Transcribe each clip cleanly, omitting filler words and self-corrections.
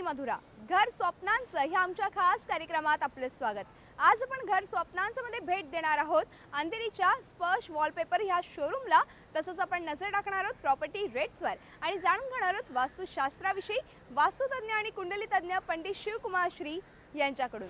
मी मधुरा. घर स्वप्नांचं ह्या आमच्या खास कार्यक्रमात आपले स्वागत. आज आपण घर स्वप्नांचं मध्ये भेट देणार आहोत अंधेरीच्या स्पर्श वॉलपेपर ह्या शोरूमला. तसंच आपण नजर टाकणार आहोत प्रॉपर्टी रेट्सवर आणि जाणून घेणार आहोत वास्तुशास्त्राविषयी वास्तुतज्ञ आणि कुंडली तज्ञ पंडित शिवकुमार श्री यांच्याकडून.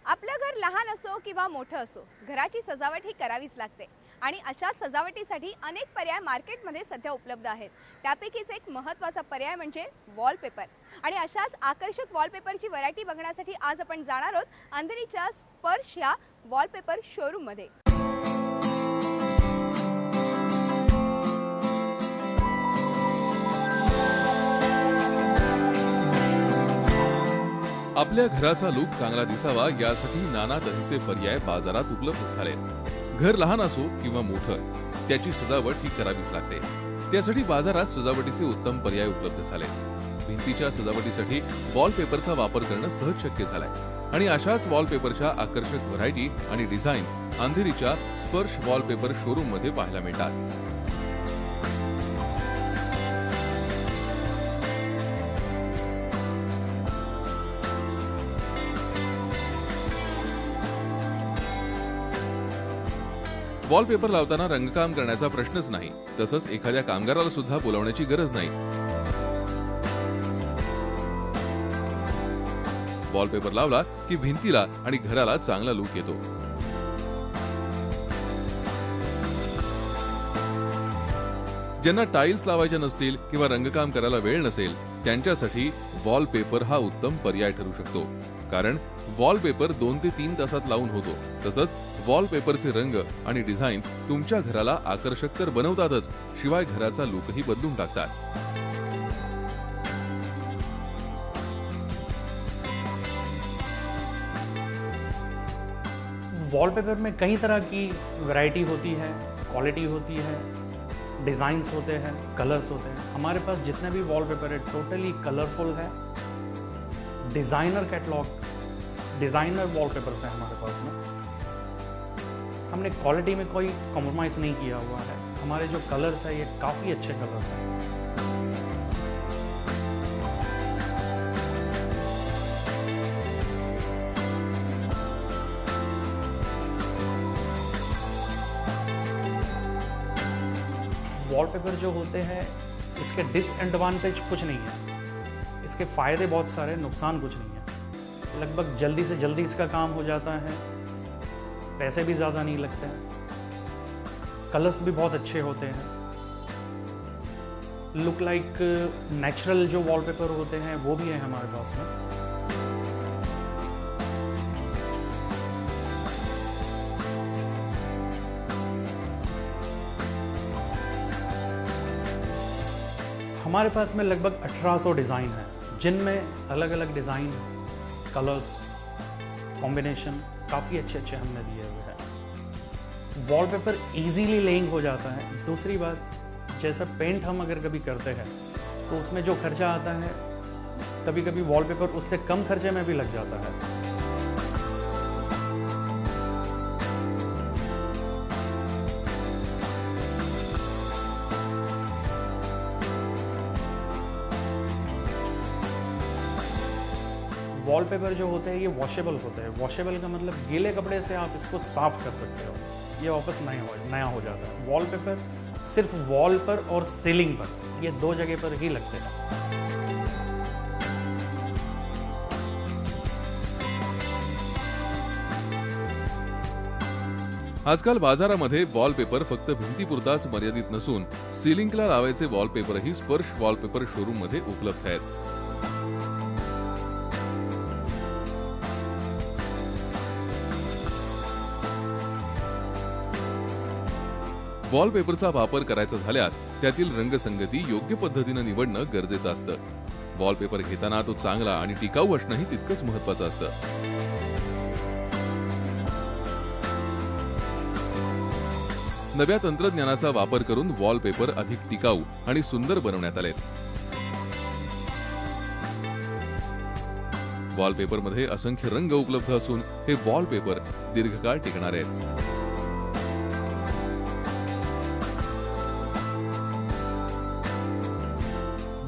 आपलं घर लहान असो किंवा मोठं असो, घराची सजावट ही करावीच लागते आणि अशाच सजावटीसाठी अनेक पर्याय मार्केटमध्ये सध्या उपलब्ध आहेत. त्यापैकीच एक महत्त्वाचा पर्याय म्हणजे वॉलपेपर. आणि अशाच आकर्षक वॉलपेपरची व्हरायटी बघण्यासाठी आज आपण जाणार आहोत अंधेरीच्या स्पर्श ह्या वॉलपेपर शोरूममध्ये. आपल्या घराचा लुक चांगला दिसावा यासाठी नाना तऱ्हेचे पर्याय बाजारात उपलब्ध झाले. घर लहान असो किंवा मोठं, त्याची सजावट ही करावीच लागते. त्यासाठी बाजारात सजावटीचे उत्तम पर्याय उपलब्ध झाले. भिंतीच्या सजावटीसाठी वॉलपेपरचा वापर करणं सहज शक्य झालंय आणि अशाच वॉलपेपरच्या आकर्षक व्हरायटी आणि डिझाईन्स अंधेरीच्या स्पर्श वॉलपेपर शोरूम मध्ये पाहायला मिळतात. वॉलपेपर लावताना रंगकाम करण्याचा प्रश्नच नाही. तसंच एखाद्या कामगाराला सुद्धा बोलावण्याची गरज नाही. वॉलपेपर लावला की भिंतीला आणि घराला चांगला लुक येतो. ज्यांना टाइल्स लावायच्या नसतील किंवा रंगकाम करायला वेळ नसेल, त्यांच्यासाठी वॉलपेपर हा उत्तम पर्याय ठरू शकतो. कारण वॉलपेपर 2 ते 3 तासात लावून होतो. तसंच वॉलपेपरचे रंग आणि डिझाईन्स तुमच्या घराला आकर्षक तर बनवतातच, शिवाय घराचा लुकही बदलून टाकतात. वॉलपेपर में कई तरह की वैरायटी होती है, क्वालिटी होती है, डिज़ाइंस होते हैं, कलर्स होते हैं. हमारे पास जितने भी वॉलपेपर है टोटली कलरफुल है. डिज़ाइनर कैटलॉग, डिज़ाइनर वॉलपेपर्स हैं हमारे पास में. हमने क्वालिटी में कोई कॉम्प्रोमाइज़ नहीं किया हुआ है. हमारे जो कलर्स है ये काफ़ी अच्छे कलर्स हैं. वॉलपेपर जो होते हैं इसके डिसएडवांटेज कुछ नहीं है. इसके फ़ायदे बहुत सारे, नुकसान कुछ नहीं है. लगभग जल्दी से जल्दी इसका काम हो जाता है, पैसे भी ज़्यादा नहीं लगते हैं, कलर्स भी बहुत अच्छे होते हैं. लुक लाइक नेचुरल जो वॉलपेपर होते हैं वो भी है हमारे पास में. हमारे पास में लगभग 1800 डिज़ाइन है, जिनमें अलग अलग डिज़ाइन, कलर्स, कॉम्बिनेशन काफ़ी अच्छे अच्छे हमने दिए हुए हैं. वॉलपेपर इजीली लेइंग हो जाता है. दूसरी बात, जैसा पेंट हम अगर कभी करते हैं तो उसमें जो खर्चा आता है, कभी कभी वॉलपेपर उससे कम खर्चे में भी लग जाता है. वॉलपेपर जो होते हैं ये वॉशेबल होते हैं. वॉशेबल का मतलब गीले कपड़े से आप इसको साफ कर सकते हो, ये वापस नया हो जाता है. वॉलपेपर सिर्फ वॉल पर और सीलिंग पर, ये 2 जगह पर ही लगते हैं. आजकाल बाजारामध्ये वॉलपेपर फक्त भिंतीपुरताच मर्यादित नसून सिलिंगला लावायचे वॉलपेपरही स्पर्श वॉलपेपर शोरूम मध्ये उपलब्ध आहेत. वॉलपेपरचा वापर करायचा झाल्यास त्यातील रंगसंगती योग्य पद्धतीने निवडणं गरजेचं असतं. वॉलपेपर घेताना तो चांगला आणि टिकाऊ असणंही तितकंच महत्त्वाचं असतं. नव्या तंत्रज्ञानाचा वापर करून वॉलपेपर अधिक टिकाऊ आणि सुंदर बनवण्यात आलेत. वॉलपेपरमध्ये असंख्य रंग उपलब्ध असून हे वॉलपेपर दीर्घकाळ टिकणार आहेत.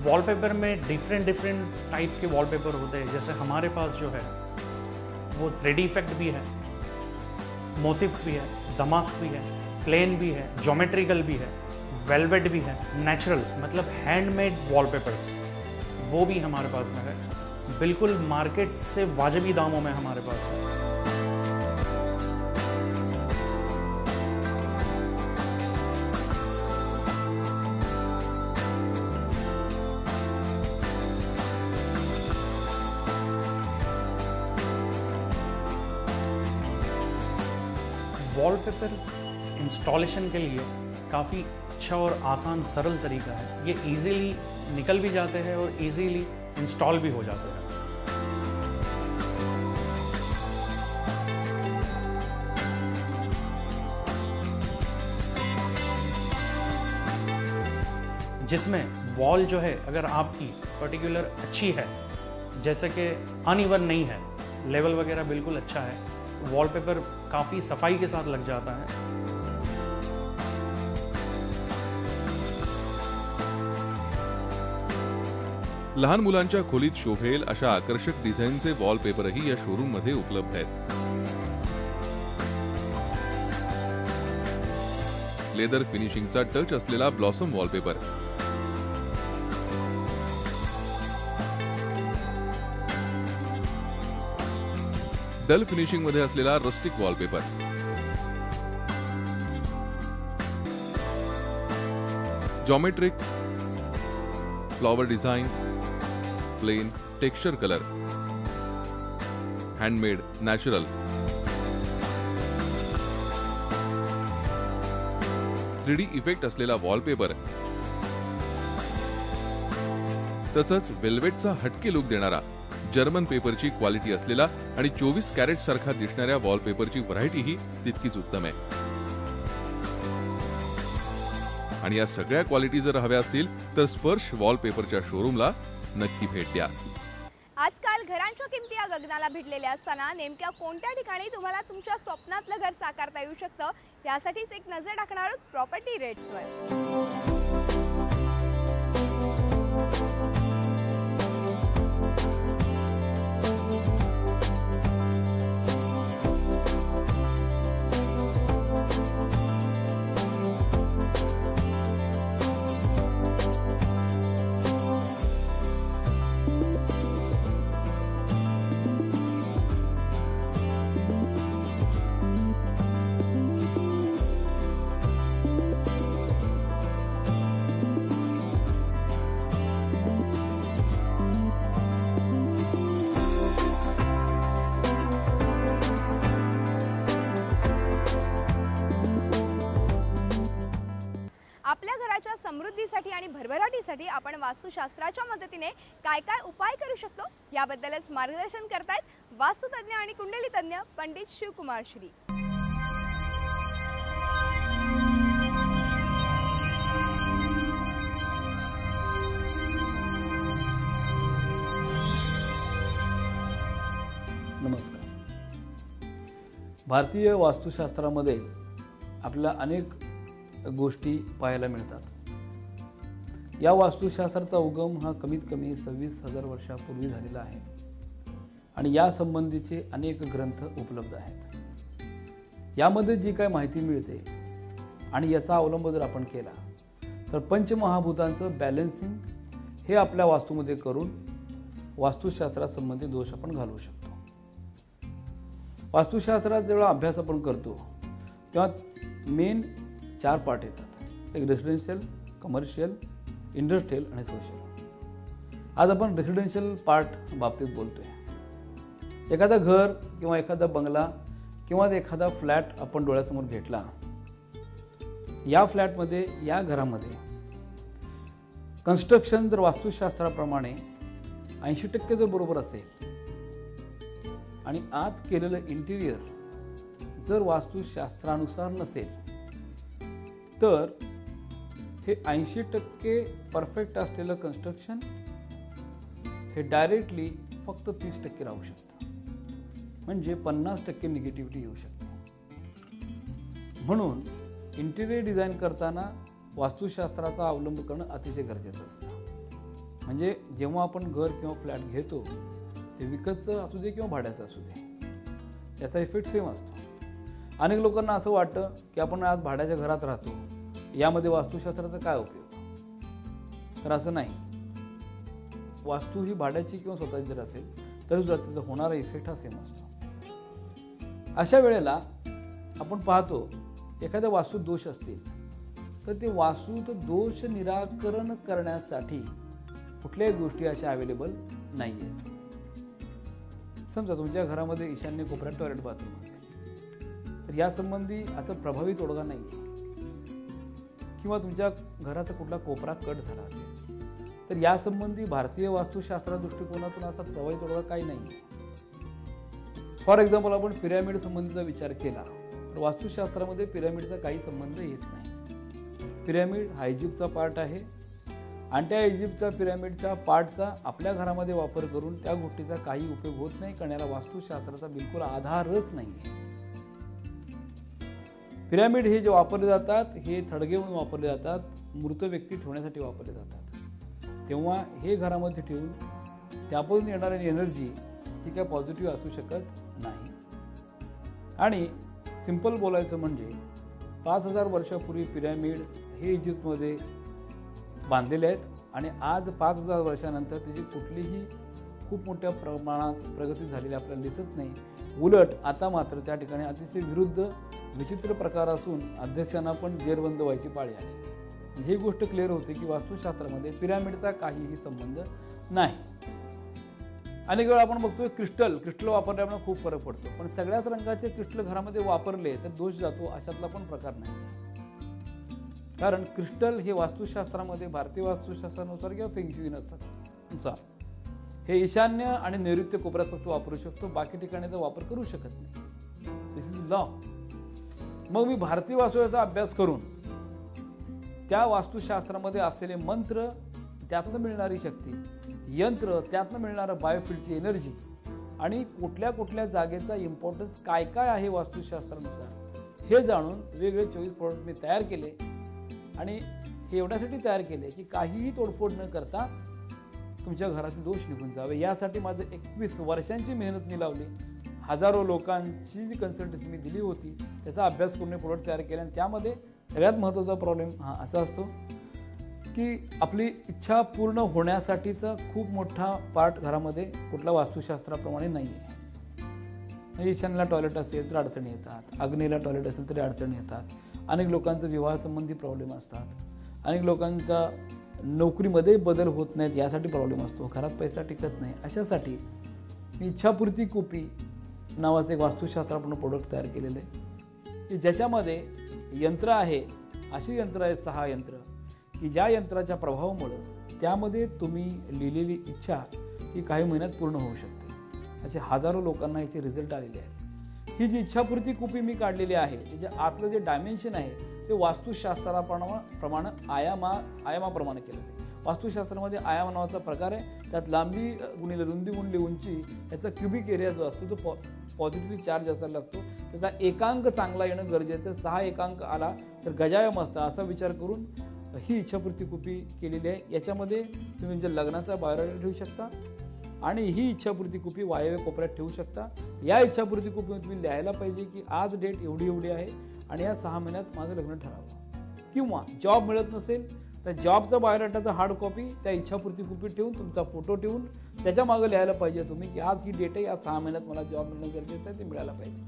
वॉलपेपर में डिफरेंट टाइप के वॉलपेपर होते हैं। जैसे हमारे पास जो है वो 3D इफेक्ट भी है, मोटिफ भी है, दमास्क भी है, प्लेन भी है, ज्योमेट्रिकल भी है, वेलवेट भी है, नेचुरल मतलब हैंडमेड वॉलपेपर्स वो भी हमारे पास में है। बिल्कुल मार्केट से वाजिबी दामों में हमारे पास है। वॉलपेपर इंस्टॉलेशन के लिए काफ़ी अच्छा और आसान सरल तरीका है। ये इजीली निकल भी जाते हैं और इजीली इंस्टॉल भी हो जाते हैं। जिसमें वॉल जो है अगर आपकी पर्टिकुलर अच्छी है, जैसे कि अनइवन नहीं है, लेवल वगैरह बिल्कुल अच्छा है, वॉलपेपर काफ़ी सफाई के साथ लग जाता है। लहान मुलांच्या खोलीत शोभेल अशा आकर्षक डिझाईनचे वॉलपेपरही या शोरूम मध्ये उपलब्ध आहेत। लेदर फिनिशिंगचा टच असलेला ब्लॉसम वॉलपेपर, डल फिनिशिंग मध्ये असलेला rustic wallpaper, geometric, flower design, plain, texture colour, handmade, natural, 3D effect असलेला वॉलपेपर, तसंच वेल्वेटचा हटके लुक देणारा जर्मन पेपरची क्वालिटी असलेला आणि 24 कॅरेट सारखा दिसणाऱ्या वॉलपेपरची व्हरायटी ही तितकीच उत्तम आहे। आणि या सगळ्या क्वालिटी जर हव्या असतील तर स्पर्श वॉलपेपरच्या शोरूमला नक्की भेट द्या। आजकाल घरांच्या किमती या गगनाला भिडलेल्या असताना नेमक्या कोणत्या ठिकाणी तुम्हाला तुमच्या स्वप्नातलं घर साकारता येऊ शकतं यासाठीच एक नजर टाकणार आहोत प्रॉपर्टी रेट्सवर। आपल्या घराच्या समृद्धीसाठी आणि भरभराटीसाठी आपण वास्तुशास्त्राच्या मदतीने काय काय उपाय करू शकतो याबद्दलच मार्गदर्शन करतायत वास्तुतज्ञ आणि कुंडली तज्ञ पंडित शिवकुमार श्री। नमस्कार। भारतीय वास्तुशास्त्रामध्ये आपल्याला अनेक गोष्टी पाहायला मिळतात। या वास्तुशास्त्राचा उगम हा कमीत कमी 26,000 वर्षापूर्वी झालेला आहे आणि या संबंधीचे अनेक ग्रंथ उपलब्ध आहेत। यामध्ये जी काय माहिती मिळते आणि याचा अवलंब जर आपण केला तर पंचमहाभूतांचं बॅलन्सिंग हे आपल्या वास्तूमध्ये करून वास्तुशास्त्रासंबंधी दोष आपण घालवू शकतो। वास्तुशास्त्रात जेव्हा अभ्यास आपण करतो तेव्हा मेन 4 पार्ट येतात, एक रेसिडेन्शियल, कमर्शियल, इंडस्ट्रियल आणि सोशल। आज आपण रेसिडेन्शियल पार्ट बाबतीत बोलतोय। एखादा घर किंवा एखादा बंगला किंवा एखादा फ्लॅट आपण डोळ्यासमोर घेतला, या फ्लॅटमध्ये या घरामध्ये कन्स्ट्रक्शन जर वास्तुशास्त्राप्रमाणे 80% जर बरोबर असेल आणि आत केलेलं इंटिरियर जर वास्तुशास्त्रानुसार नसेल तर हे 80% परफेक्ट असलेलं कन्स्ट्रक्शन हे डायरेक्टली फक्त 30% राहू शकतं, म्हणजे 50% निगेटिव्हिटी येऊ शकते। म्हणून इंटिरियर डिझाईन करताना वास्तुशास्त्राचा अवलंब करणं अतिशय गरजेचं असतं। म्हणजे जेव्हा आपण घर किंवा फ्लॅट घेतो ते विकतचं असू दे किंवा भाड्याचं असू दे, याचा इफेक्ट सेम असतो. अनेक लोकांना असं वाटतं की आपण आज भाड्याच्या घरात राहतो, यामध्ये वास्तुशास्त्राचा काय उपयोग. तर असं नाही. वास्तू ही भाड्याची किंवा स्वतःची जर असेल तरी सुद्धा त्याचा होणारा इफेक्ट हा सेम असतो. अशा वेळेला आपण पाहतो एखाद्या वास्तूत दोष असतील तर ते वास्तूत दोष निराकरण करण्यासाठी कुठल्याही गोष्टी अशा अवेलेबल नाही आहेत. समजा तुमच्या घरामध्ये ईशान्य कोपऱ्यात टॉयलेट बाथरूम असेल तर यासंबंधी असं प्रभावी तोडगा नाही आहे, किंवा तुमच्या घराचा कुठला कोपरा कट झाला असेल तर यासंबंधी भारतीय वास्तुशास्त्र दृष्टिकोनातून असा प्रभावी तोडगा काही नाही. फॉर एक्झाम्पल आपण पिरॅमिड संबंधीचा विचार केला तर वास्तुशास्त्रामध्ये पिरॅमिडचा काही संबंध येत नाही. पिरॅमिड हा इजिप्तचा पार्ट आहे आणि त्या इजिप्तच्या पिरॅमिडच्या पार्टचा आपल्या घरामध्ये वापर करून त्या गोष्टीचा काही उपयोग होत नाही, करण्याला वास्तुशास्त्राचा बिलकुल आधारच नाही आहे. पिरॅमिड हे जे वापरले जातात हे थडगे म्हणून वापरले जातात, मृत व्यक्ती ठेवण्यासाठी वापरले जातात. तेव्हा हे घरामध्ये ठेवून त्यापासून येणारी एनर्जी ही काय पॉझिटिव्ह असू शकत नाही. आणि सिंपल बोलायचं म्हणजे 5000 वर्षापूर्वी पिरॅमिड हे इजिप्तमध्ये बांधलेले आहेत आणि आज 5000 वर्षानंतर त्याची कुठलीही खूप मोठ्या प्रमाणात प्रगती झालेली आपल्याला दिसत नाही. उलट आता मात्र त्या ठिकाणी अतिशय विरुद्ध विचित्र प्रकार असून अध्यक्षांना पण जेरबंद व्हायची पाळी आली. ही गोष्ट क्लिअर होते की वास्तुशास्त्रामध्ये पिरॅमिडचा काहीही संबंध नाही. अनेक वेळा आपण बघतोय क्रिस्टल वापरल्यामुळे खूप फरक पडतो, पण सगळ्याच रंगाचे क्रिस्टल घरामध्ये वापरले तर दोष जातो अशातला पण प्रकार नाही. कारण क्रिस्टल हे वास्तुशास्त्रामध्ये भारतीय वास्तुशास्त्रानुसार किंवा फेंगशुई नुसार हे ईशान्य आणि नैऋत्य कोपऱ्यात फक्त वापरू शकतो, बाकी ठिकाणीचा वापर करू शकत नाही. दिस इज लॉ. मग मी भारतीय वास्तुशास्त्राचा अभ्यास करून त्या वास्तुशास्त्रामध्ये असलेले मंत्र, त्यातनं मिळणारी शक्ती, यंत्र, त्यातनं मिळणारं बायोफिल्डची एनर्जी आणि कुठल्या कुठल्या जागेचा इम्पॉर्टन्स काय काय आहे वास्तुशास्त्रानुसार हे जाणून वेगवेगळे 24 प्रॉडक्ट मी तयार केले. आणि हे एवढ्यासाठी तयार केले की काहीही तोडफोड न करता तुमच्या घराचे दोष निघून जावे. यासाठी माझं 21 वर्षांची मेहनत मी लावली. हजारो लोकांची जी कन्सल्टन्सी मी दिली होती त्याचा अभ्यास करून प्रोडक्ट तयार केले. आणि त्यामध्ये सगळ्यात महत्त्वाचा प्रॉब्लेम हा असा असतो की आपली इच्छा पूर्ण होण्यासाठीचा खूप मोठा पार्ट घरामध्ये कुठल्या वास्तुशास्त्राप्रमाणे नाही आहे. ईशान्येला टॉयलेट असेल तर अडचणी येतात, आग्नेयेला टॉयलेट असेल तरी अडचणी येतात. अनेक लोकांचं विवाहासंबंधी प्रॉब्लेम असतात, अनेक लोकांचा नोकरीमध्ये बदल होत नाहीत यासाठी प्रॉब्लेम असतो, घरात पैसा टिकत नाही. अशासाठी मी इच्छापूर्ती कुपी नावाचं एक वास्तुशास्त्रापूर्ण प्रोडक्ट तयार केलेलं आहे की ज्याच्यामध्ये यंत्र आहे. अशी यंत्र आहे 6 यंत्र की ज्या यंत्राच्या प्रभावामुळं त्यामध्ये तुम्ही लिहिलेली इच्छा ही काही महिन्यात पूर्ण होऊ शकते. असे हजारो लोकांना याचे रिझल्ट आलेले आहेत. ही जी इच्छापूर्ती कुपी मी काढलेली आहे त्याच्या आतलं जे डायमेन्शन आहे ते वास्तुशास्त्राप्रमाणे आयामाप्रमाणे केलं आहे. वास्तुशास्त्रामध्ये आयाम नावाचा प्रकार आहे, त्यात लांबी गुणिले रुंदी गुणिले उंची याचा क्युबिक एरिया जो असतो तो पॉझिटिव्हली चार्ज असायला लागतो. त्याचा एकांक चांगला येणं गरजेचं आहे. 6 एकांक आला तर गजायम असतं असा विचार करून ही इच्छापूर्ती कुपी केलेली आहे. याच्यामध्ये तुम्ही म्हणजे लग्नाचा बायोडाटा ठेवू शकता आणि ही इच्छापूर्ती कुपी वायव्य कोपऱ्यात ठेवू शकता. या इच्छापूर्ती कुपीमध्ये तुम्ही लिहायला पाहिजे की आज डेट एवढी आहे आणि या 6 महिन्यात माझं लग्न ठरावं. किंवा जॉब मिळत नसेल तर जॉबचा बायोडाटाचा हार्ड कॉपी त्या इच्छापूर्ती कुपीत ठेवून तुमचा फोटो ठेवून त्याच्या मागे लिहायला पाहिजे तुम्ही की आज ही डेट आहे, या 6 महिन्यात मला जॉब मिळणं गरजेचं आहे, ते मिळायला पाहिजे.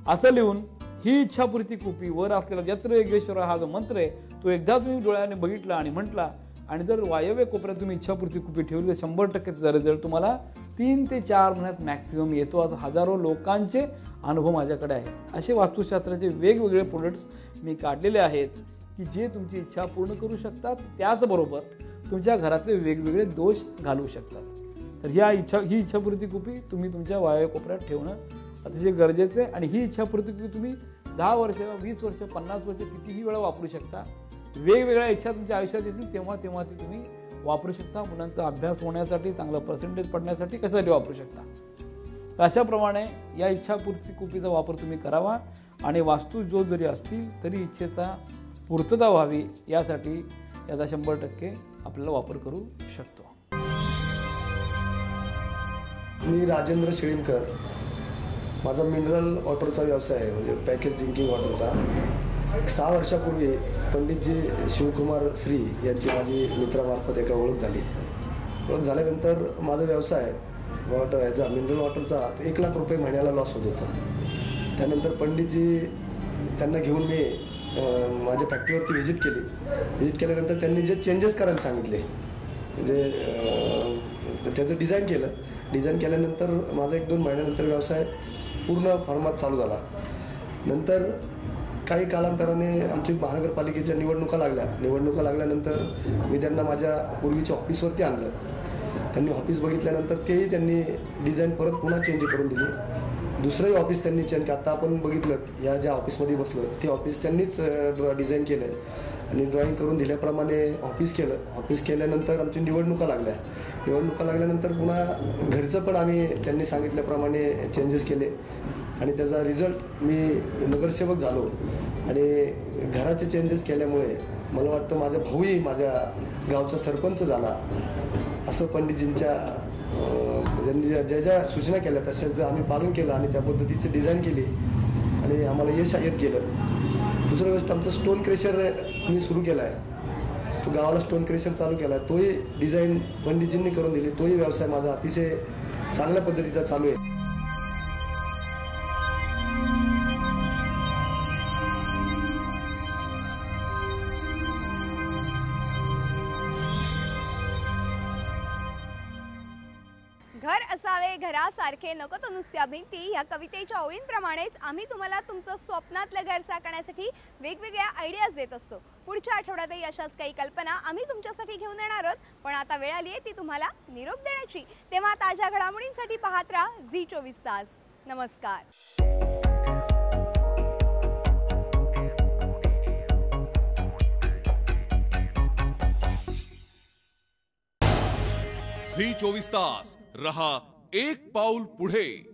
असं लिहून ही इच्छापूर्ती कुपी वर असलेला यत्र योगेश्वर हा जो मंत्र आहे तो एकदा तुम्ही डोळ्याने बघितला आणि म्हटला आणि जर वायव्य कोपऱ्यात तुम्ही इच्छापूर्ती कुपी ठेवली तर 100% त्याचा रिझल्ट तुम्हाला 3 ते 4 महिन्यात मॅक्सिमम येतो. असं हजारो लोकांचे अनुभव माझ्याकडे आहेत. असे वास्तुशास्त्राचे वेगवेगळे प्रोडक्ट्स मी काढलेले आहेत की जे तुमची इच्छा पूर्ण करू शकतात, त्याचबरोबर तुमच्या घरातले वेगवेगळे दोष घालवू शकतात. तर ही इच्छापूर्ती कुपी तुम्ही तुमच्या वायव्य कोपऱ्यात ठेवणं अतिशय गरजेचं आहे. आणि ही इच्छापूर्ती कुपी तुम्ही 10 वर्ष, 20 वर्ष, 50 वर्ष कितीही वेळा वापरू शकता. वेगवेगळ्या इच्छा तुमच्या आयुष्यात येतील तेव्हा ती तुम्ही वापरू शकता. मुलांचा अभ्यास होण्यासाठी, चांगला पर्सेंटेज पडण्यासाठी, कशासाठी वापरू शकता. तर अशाप्रमाणे या इच्छापूर्ती कुपीचा वापर तुम्ही करावा आणि वास्तू जो जरी असतील तरी इच्छेचा पूर्तता व्हावी यासाठी याचा 100% आपल्याला वापर करू शकतो. मी राजेंद्र शिळीमकर. माझा मिनरल वॉटरचा व्यवसाय आहे, म्हणजे पॅकेज ड्रिंकिंग वॉटरचा. 6 वर्षापूर्वी पंडितजी शिवकुमार श्री यांची माझी मित्रामार्फत एका ओळख झाली. ओळख झाल्यानंतर माझा व्यवसाय याचा मिनरल वॉटरचा 1 लाख रुपये महिन्याला लॉस होत होता. त्यानंतर पंडितजी त्यांना घेऊन मी माझ्या फॅक्टरीवरती व्हिजिट केल्यानंतर त्यांनी जे चेंजेस करायला सांगितले, म्हणजे त्याचं डिझाईन केल्यानंतर माझा 1-2 महिन्यानंतर व्यवसाय पूर्ण फॉर्मात चालू झाला. नंतर काही कालांतराने आमची महानगरपालिकेच्या निवडणुका लागल्यानंतर मी त्यांना माझ्या पूर्वीच्या ऑफिसवरती आणलं. त्यांनी ऑफिस बघितल्यानंतर तेही त्यांनी डिझाईन परत पुन्हा चेंज करून दिली. दुसरंही ऑफिस त्यांनी चेंज केलं. आता आपण बघितलं या ज्या ऑफिसमध्ये बसलो ते ऑफिस त्यांनीच डिझाईन केलं आणि ड्रॉईंग करून दिल्याप्रमाणे ऑफिस केलं. ऑफिस केल्यानंतर आमची निवडणुका लागल्यानंतर पुन्हा घरचं पण आम्ही त्यांनी सांगितल्याप्रमाणे चेंजेस केले आणि त्याचा रिझल्ट मी नगरसेवक झालो. आणि घराचे चेंजेस केल्यामुळे मला वाटतं माझा भाऊही माझ्या गावचा सरपंच झाला. असं पंडितजींच्या ज्यांनी ज्या सूचना केल्या तशाचं आम्ही पालन केलं आणि त्या पद्धतीची डिझाईन केली आणि आम्हाला यश येत गेलं. दुसरी गोष्ट, आमचं स्टोन क्रेशर मी सुरू केला आहे. तो गावाला स्टोन क्रेशर चालू केला आहे. तोही डिझाईन पंडितजींनी करून दिली. तोही व्यवसाय माझा अतिशय चांगल्या पद्धतीचा चालू आहे. घर असावे घरासारखे नको तो नुसत्या भिंती या कवितेच्या ओळींप्रमाणेच आम्ही तुम्हाला तुमचं स्वप्नातलं घर साकारण्यासाठी वेगवेगळ्या आयडियाज देत असतो. पुढच्या आठवड्यातही अशाच काही कल्पना आम्ही तुमच्यासाठी घेऊन येणार आहोत. पण आता वेळ आली आहे ती तुम्हाला निरोप देण्याची. तेव्हा ताज्या घडामोडींसाठी पाहत राहा झी 24 तास. नमस्कार. झी 24 तास रहा एक पाऊल पुढे.